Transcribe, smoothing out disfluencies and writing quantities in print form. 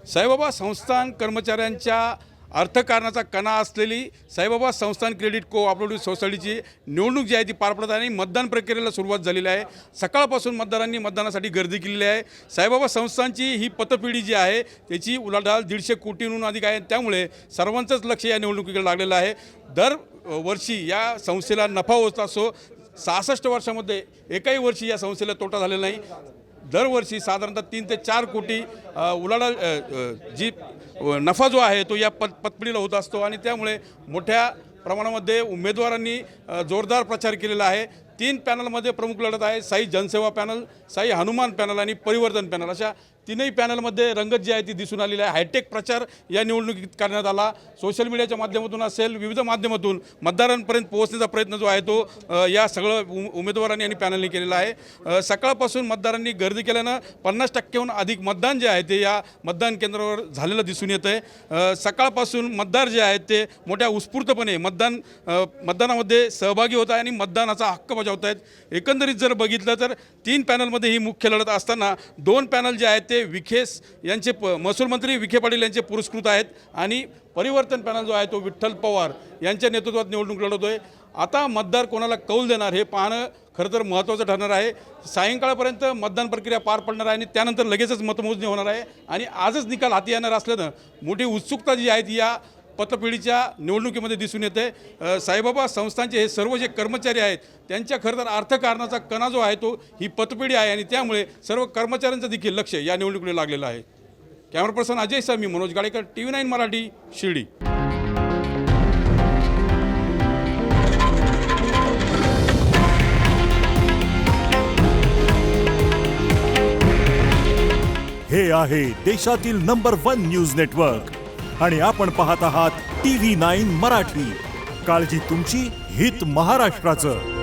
साईबाबा संस्थान कर्मचाऱ्यांच्या अर्थकारणाचा कणा असलेली साईबाबा संस्थान क्रेडिट कोऑपरेटिव्ह सोसायटीची निवडणूक जी आहे ती पार पडत आहे आणि मतदान प्रक्रियेला सुरुवात झालेली आहे। सकाळपासून मतदारांनी मतदानासाठी गर्दी केलेली आहे। साईबाबा संस्थानची ही पतपिढी जी आहे त्याची उलाढाल 150 कोटींहून अधिक आहे। त्यामुळे सर्वांचंच लक्ष या निवडणुकीकडे लागलेलं आहे। दरवर्षी या संस्थेला नफा होत असो, 66 वर्षामध्ये एकाही वर्षी या संस्थेला तोटा झालेला नाही। दरवर्षी साधारणतः 3 ते 4 कोटी उलाढाल जी नफा जो आहे तो या पतपिढीला होत असतो आणि त्यामुळे मोठ्या प्रमाणामध्ये उमेदवारांनी जोरदार प्रचार केलेला आहे। 3 पॅनलमध्ये प्रमुख लढत आहे। साई जनसेवा पॅनल, साई हनुमान पॅनल आणि परिवर्तन पॅनल अशा तीनही पॅनलमध्ये रंगत जी आहे ती दिसून आलेली आहे। हायटेक प्रचार या निवडणुकीत करण्यात आला। सोशल मीडियाच्या माध्यमातून असेल, विविध माध्यमातून मतदारांपर्यंत पोहोचण्याचा प्रयत्न जो आहे तो या सगळं उमेदवारांनी आणि पॅनलने केलेला आहे। सकाळपासून मतदारांनी गर्दी केल्यानं 50%हून अधिक मतदान जे आहे ते या मतदान केंद्रावर झालेलं दिसून येतं आहे। सकाळपासून मतदार जे आहेत ते मोठ्या उत्स्फूर्तपणे मतदानामध्ये सहभागी होत आहे आणि मतदानाचा हक्क बजावत आहेत। एकंदरीत जर बघितलं तर 3 पॅनलमध्ये ही मुख्य लढत असताना 2 पॅनल जे आहेत ते विखेस यांचे महसूल मंत्री विखे पाटील यांचे पुरस्कृत आहेत आणि परिवर्तन पॅनल जो आहे तो विठ्ठल पवार यांच्या नेतृत्वात निवडणूक लढवतोय। आता मतदार कोणाला कौल देणार हे पाहणं खरं तर महत्त्वाचं ठरणार आहे। सायंकाळपर्यंत मतदान प्रक्रिया पार पडणार आहे आणि त्यानंतर लगेचच मतमोजणी होणार आहे आणि आजच निकाल हाती येणार असल्यानं मोठी उत्सुकता जी आहे ती या पतपिढीच्या निवडणुकीमध्ये दिसून येते। साईबाबा संस्थांचे हे सर्व जे कर्मचारी आहेत त्यांच्या खरं तर अर्थकारणाचा कणा जो आहे तो ही पतपिढी आहे आणि त्यामुळे सर्व कर्मचाऱ्यांचं देखील लक्ष या निवडणुकीला लागलेलं आहे। कॅमेरा पर्सन अजय सह मी मनोज गाडेकर, TV9 मराठी, शिर्डी। हे आहे देशातील नंबर 1 न्यूज नेटवर्क आणि आपण पाहत आहात TV9 मराठी। काळजी तुमची, हित महाराष्ट्राचं।